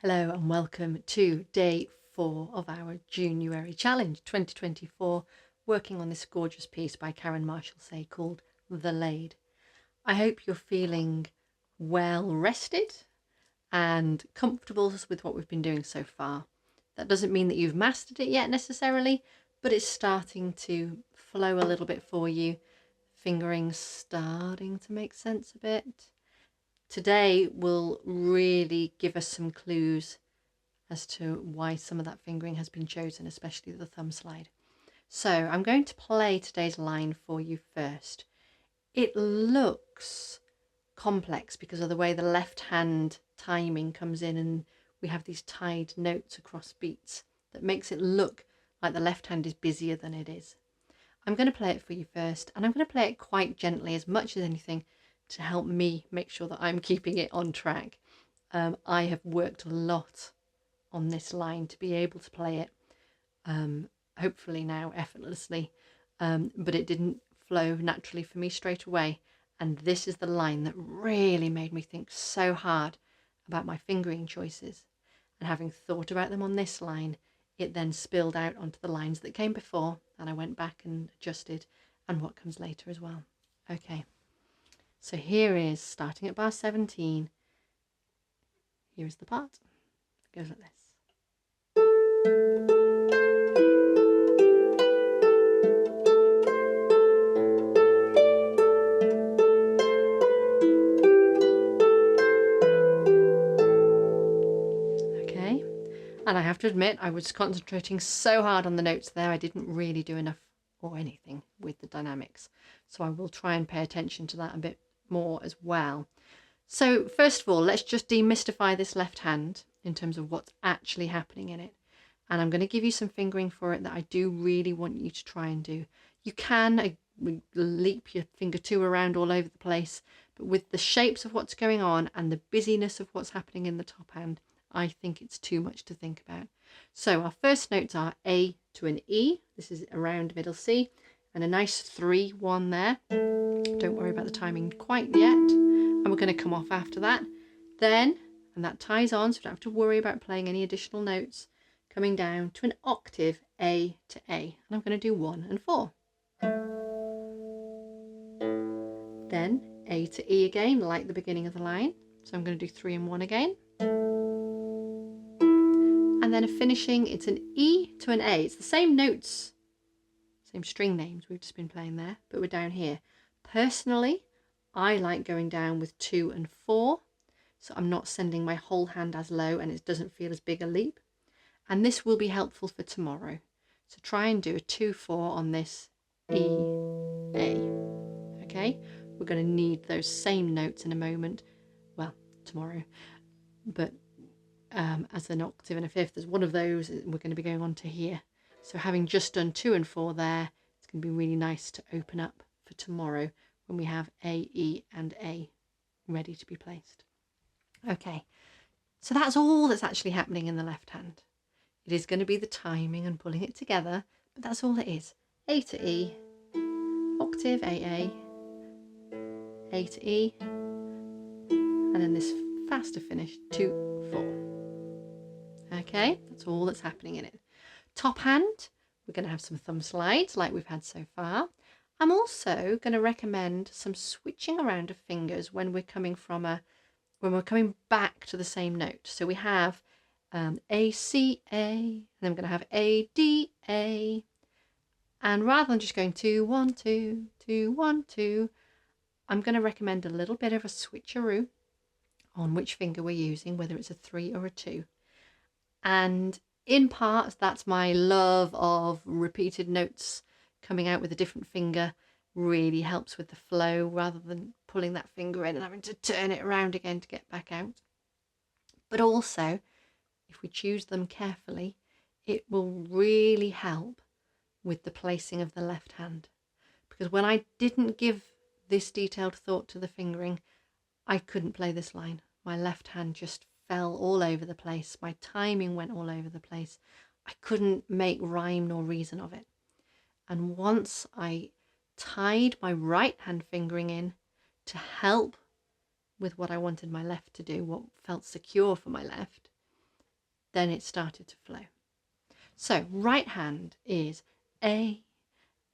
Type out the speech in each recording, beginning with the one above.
Hello and welcome to day 4 of our JuNEWary challenge 2024, working on this gorgeous piece by Karen Marshall Say called The Laid. I hope you're feeling well rested and comfortable with what we've been doing so far. That doesn't mean that you've mastered it yet necessarily, but it's starting to flow a little bit for you. Fingering's starting to make sense a bit. Today will really give us some clues as to why some of that fingering has been chosen, especially the thumb slide. So I'm going to play today's line for you first. It looks complex because of the way the left hand timing comes in, and we have these tied notes across beats that makes it look like the left hand is busier than it is. I'm going to play it for you first, and I'm going to play it quite gently as much as anything to help me make sure that I'm keeping it on track. I have worked a lot on this line to be able to play it, hopefully now effortlessly, but it didn't flow naturally for me straight away. And this is the line that really made me think so hard about my fingering choices. And having thought about them on this line, it then spilled out onto the lines that came before, and I went back and adjusted, and what comes later as well. Okay, so here is, starting at bar 17, here is the part. It goes like this. Okay, and I have to admit I was concentrating so hard on the notes there, I didn't really do enough or anything with the dynamics. So I will try and pay attention to that a bit more as well. So first of all, let's just demystify this left hand in terms of what's actually happening in it. And I'm going to give you some fingering for it that I do really want you to try and do. You can leap your finger 2 around all over the place, but with the shapes of what's going on and the busyness of what's happening in the top hand, I think it's too much to think about. So our first notes are A to an E. This is around middle C, and a nice 3-1 there. Don't worry about the timing quite yet. And we're going to come off after that. Then, and that ties on, so we don't have to worry about playing any additional notes, coming down to an octave A to A. And I'm going to do 1 and 4. Then A to E again, like the beginning of the line. So I'm going to do 3 and 1 again. And then finishing, it's an E to an A. It's the same notes, same string names we've just been playing there, but we're down here. Personally, I like going down with 2 and 4, so I'm not sending my whole hand as low and it doesn't feel as big a leap. And this will be helpful for tomorrow. So try and do a 2-4 on this E, A. Okay, we're going to need those same notes in a moment. Well, tomorrow, but as an octave and a fifth, as one of those, we're going to be going on to here. So having just done 2 and 4 there, it's going to be really nice to open up for tomorrow when we have A, E and A ready to be placed. Okay, so that's all that's actually happening in the left hand. It is going to be the timing and pulling it together, but that's all it is. A to E, octave A to E, and then this faster finish 2, 4. Okay, that's all that's happening in it. Top hand, we're going to have some thumb slides like we've had so far. I'm also going to recommend some switching around of fingers when we're coming back to the same note. So we have A, C, A, and then we're going to have A, D, A. And rather than just going 2, 1, 2, 2, 1, 2, I'm going to recommend a little bit of a switcheroo on which finger we're using, whether it's a 3 or a 2. And in part, that's my love of repeated notes coming out with a different finger. Really helps with the flow rather than pulling that finger in and having to turn it around again to get back out. But also, if we choose them carefully, it will really help with the placing of the left hand. Because when I didn't give this detailed thought to the fingering, I couldn't play this line. My left hand just fell all over the place. My timing went all over the place. I couldn't make rhyme nor reason of it. And once I tied my right hand fingering in to help with what I wanted my left to do, what felt secure for my left, then it started to flow. So right hand is A,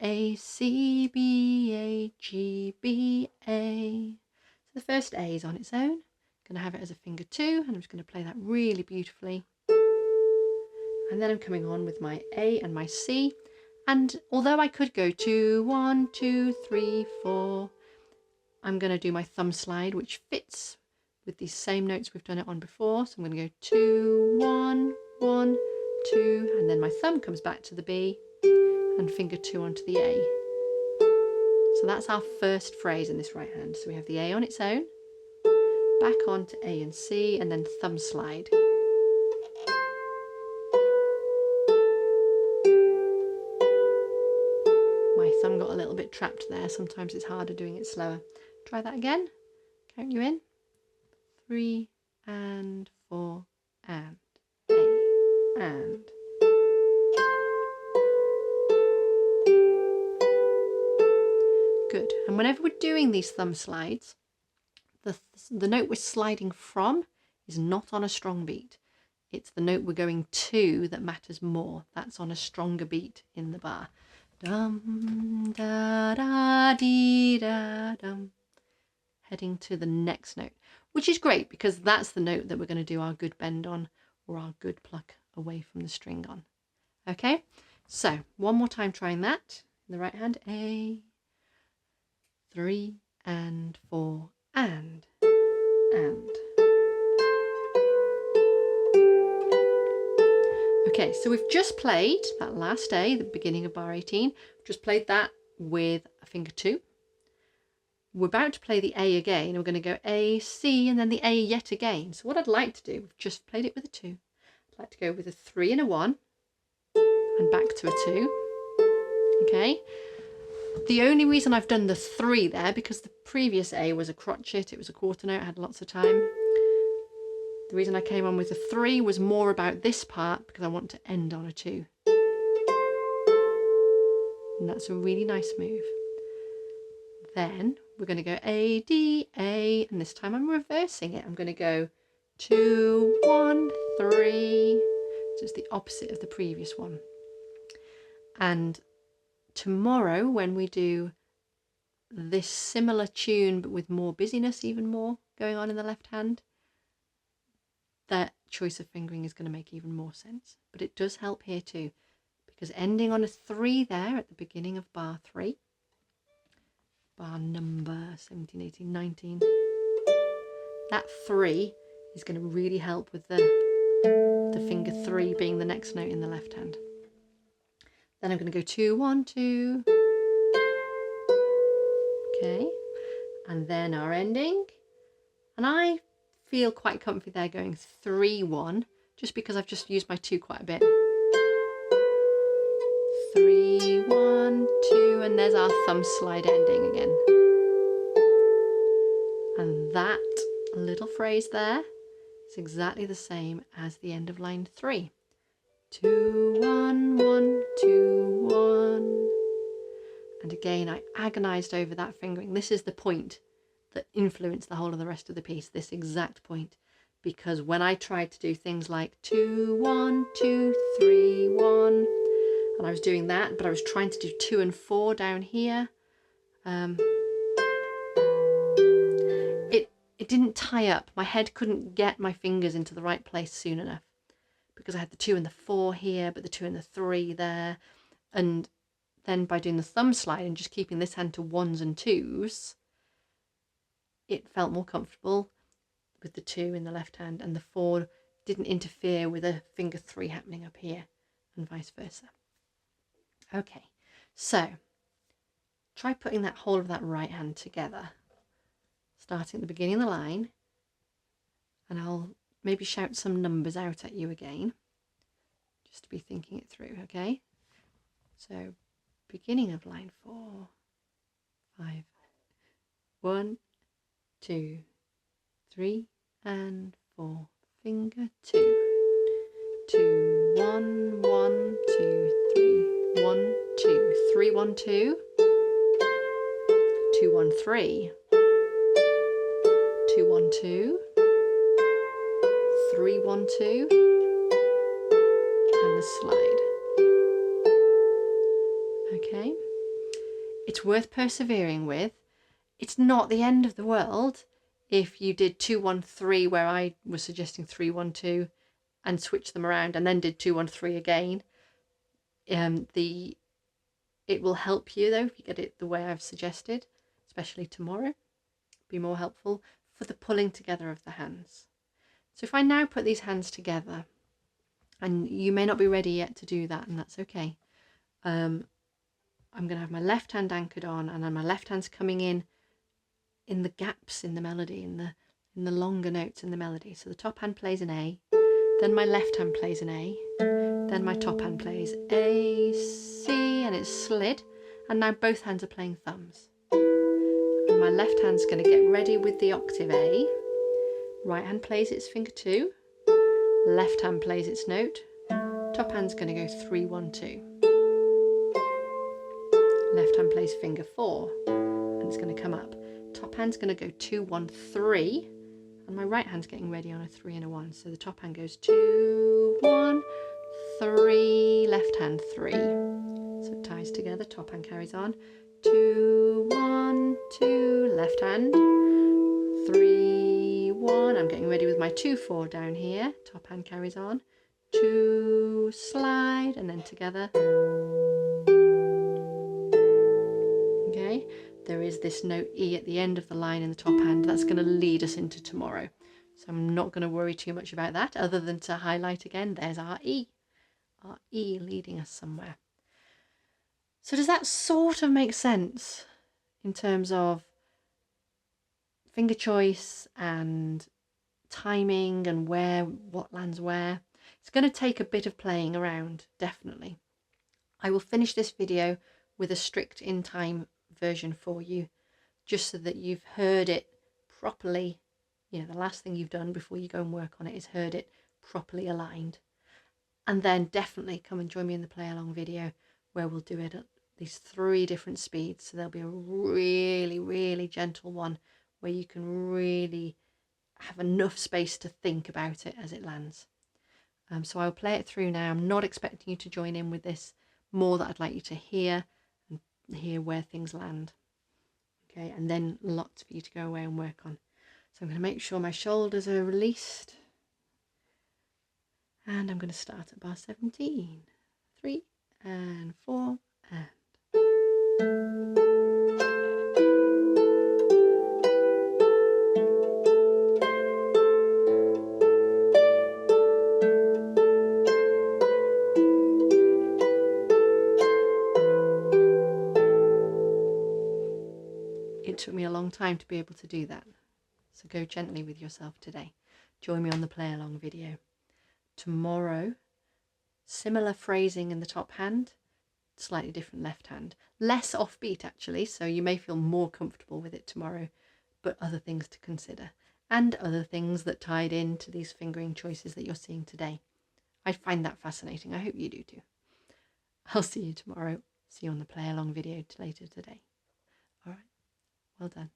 A, C, B, A, G, B, A. So the first A is on its own. I'm going to have it as a finger 2, and I'm just going to play that really beautifully. And then I'm coming on with my A and my C. And although I could go 2, 1, 2, 3, 4, I'm going to do my thumb slide, which fits with these same notes we've done it on before. So I'm going to go 2, 1, 1, 2, and then my thumb comes back to the B and finger 2 onto the A. So that's our first phrase in this right hand. So we have the A on its own, back onto A and C, and then thumb slide. My thumb got a little bit trapped there. Sometimes it's harder doing it slower. Try that again. Count you in. 3 and 4 and A and. Good. And whenever we're doing these thumb slides, the note we're sliding from is not on a strong beat. It's the note we're going to that matters more. That's on a stronger beat in the bar. Dum da da dee da dum. Heading to the next note, which is great because that's the note that we're going to do our good bend on, or our good pluck away from the string on. Okay, so one more time trying that in the right hand. A, 3 and 4 and. Okay, so we've just played that last A, the beginning of bar 18. We've just played that with a finger 2. We're about to play the A again. We're going to go A, C, and then the A yet again. So what I'd like to do, we've just played it with a 2. I'd like to go with a 3 and a 1 and back to a 2. Okay. The only reason I've done the 3 there, because the previous A was a crotchet, it was a quarter note, I had lots of time. The reason I came on with a 3 was more about this part, because I want to end on a 2. And that's a really nice move. Then we're going to go A, D, A, and this time I'm reversing it. I'm going to go 2, 1, 3. So it's the opposite of the previous one. And tomorrow, when we do this similar tune but with more busyness, even more going on in the left hand, that choice of fingering is going to make even more sense. But it does help here too, because ending on a 3 there at the beginning of bar 3, bar number 17, 18, 19, that 3 is going to really help with the finger 3 being the next note in the left hand. Then I'm going to go 2, 1, 2. Okay, and then our ending. And I feel quite comfy there going 3, 1, just because I've just used my 2 quite a bit. 3, 1, 2, and there's our thumb slide ending again. And that little phrase there is exactly the same as the end of line 3. 2, 1, 1, 2, 1. And again, I agonized over that fingering. This is the point that influenced the whole of the rest of the piece, this exact point. Because when I tried to do things like 2, 1, 2, 3, 1, and I was doing that, but I was trying to do 2 and 4 down here, it didn't tie up. My head couldn't get my fingers into the right place soon enough, because I had the 2 and the 4 here, but the 2 and the 3 there. And then by doing the thumb slide and just keeping this hand to 1s and 2s, it felt more comfortable with the 2 in the left hand, and the 4 didn't interfere with a finger 3 happening up here, and vice versa. Okay, so try putting that whole of that right hand together, starting at the beginning of the line, and I'll maybe shout some numbers out at you again, just to be thinking it through, okay? So, beginning of line 4, 5, 1, 2, 3, and 4, finger 2, 2, 1, 1, 2, 3, 1, 2, 3, 1, 2, 2, 1, 3, 2, 1, 2, 3, 1, 2, a slide. Okay, it's worth persevering with. It's not the end of the world if you did 2, 1, 3, where I was suggesting 3, 1, 2, and switch them around, and then did 2, 1, 3 again. It will help you though if you get it the way I've suggested, especially tomorrow. Be more helpful for the pulling together of the hands. So if I now put these hands together, and you may not be ready yet to do that, and that's okay. I'm going to have my left hand anchored on, and then my left hand's coming in the gaps in the melody, in the longer notes in the melody. So the top hand plays an A, then my left hand plays an A, then my top hand plays A, C, and it's slid, and now both hands are playing thumbs. And my left hand's going to get ready with the octave A, right hand plays its finger 2, left hand plays its note, top hand's going to go 3, 1, 2. Left hand plays finger 4, and it's going to come up. Top hand's going to go 2, 1, 3, and my right hand's getting ready on a 3 and a 1. So the top hand goes 2, 1, 3, left hand 3. So it ties together, top hand carries on. 2, 1, 2, left hand. 3, 1, I'm getting ready with my 2, 4 down here. Top hand carries on. 2, slide, and then together. Okay, there is this note E at the end of the line in the top hand. That's going to lead us into tomorrow. So I'm not going to worry too much about that, other than to highlight again, there's our E leading us somewhere. So does that sort of make sense in terms of finger choice and timing and what lands where? It's going to take a bit of playing around, definitely. I will finish this video with a strict in time version for you, just so that you've heard it properly. You know, the last thing you've done before you go and work on it is heard it properly aligned. And then definitely come and join me in the play along video, where we'll do it at these 3 different speeds. So there'll be a really, really gentle one where you can really have enough space to think about it as it lands. So I'll play it through now. I'm not expecting you to join in with this, more that I'd like you to hear and hear where things land. Okay, and then lots for you to go away and work on. So I'm going to make sure my shoulders are released. And I'm going to start at bar 17. 3 and 4 and. It took me a long time to be able to do that. So go gently with yourself today. Join me on the play along video. Tomorrow, similar phrasing in the top hand, slightly different left hand. Less offbeat actually, so you may feel more comfortable with it tomorrow, but other things to consider. And other things that tied into these fingering choices that you're seeing today. I find that fascinating. I hope you do too. I'll see you tomorrow. See you on the play along video later today. All right. Well done.